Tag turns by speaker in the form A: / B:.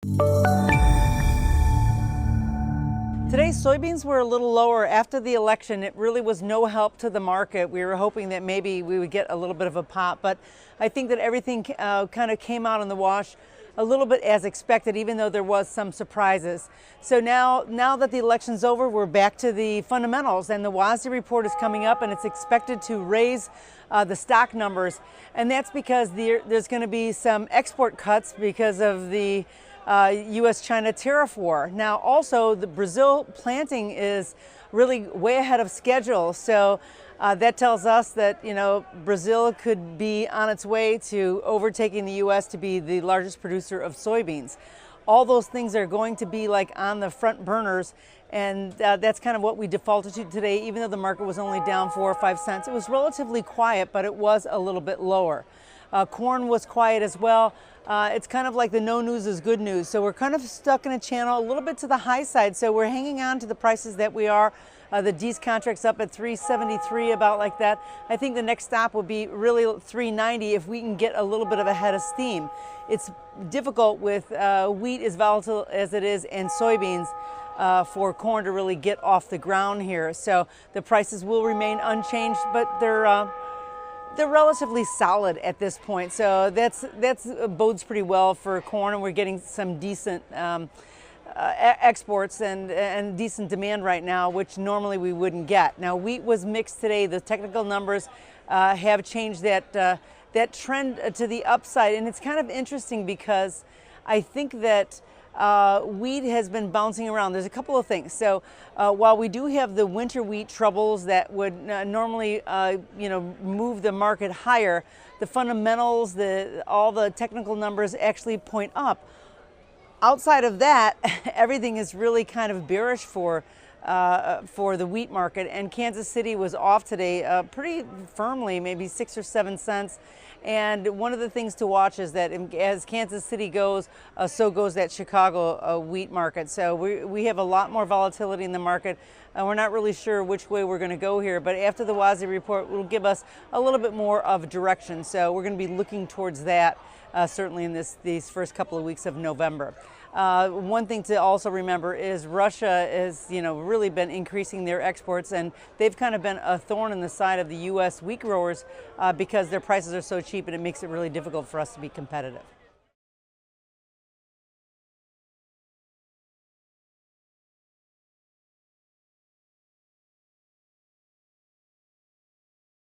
A: Today, soybeans were a little lower after the election. It really was no help to the market. We were hoping that maybe we would get a little bit of a pop, but I think that everything kind of came out in the wash a little bit as expected, even though there was some surprises. So now that the election's over, we're back to the fundamentals, and the WASDE report is coming up, and it's expected to raise the stock numbers, and that's because there's going to be some export cuts because of the U.S.-China tariff war. Now, also, the Brazil planting is really way ahead of schedule. So that tells us that, Brazil could be on its way to overtaking the U.S. to be the largest producer of soybeans. All those things are going to be like on the front burners, and that's kind of what we defaulted to today. Even though the market was only down 4 or 5 cents, it was relatively quiet, but it was a little bit lower. Corn was quiet as well. It's kind of like the no news is good news. So we're kind of stuck in a channel a little bit to the high side. So we're hanging on to the prices that we are. The D's contract's up at 373, about like that. I think the next stop would be really 390 if we can get a little bit of a head of steam. It's difficult with wheat as volatile as it is and soybeans for corn to really get off the ground here. So the prices will remain unchanged, but they're relatively solid at this point, so that's bodes pretty well for corn, and we're getting some decent exports and decent demand right now, which normally we wouldn't get. Now, wheat was mixed today. The technical numbers have changed that trend to the upside, and it's kind of interesting because I think that wheat has been bouncing around. There's a couple of things. So while we do have the winter wheat troubles that would normally, move the market higher, the fundamentals, all the technical numbers actually point up. Outside of that, everything is really kind of bearish for the wheat market, and Kansas City was off today pretty firmly, maybe 6 or 7 cents. And one of the things to watch is that as Kansas City goes, so goes that Chicago wheat market. So we have a lot more volatility in the market. We're not really sure which way we're going to go here, but after the WASDE report will give us a little bit more of direction. So we're going to be looking towards that certainly in these first couple of weeks of November. One thing to also remember is Russia has, really been increasing their exports, and they've kind of been a thorn in the side of the U.S. wheat growers because their prices are so cheap, and it makes it really difficult for us to be competitive.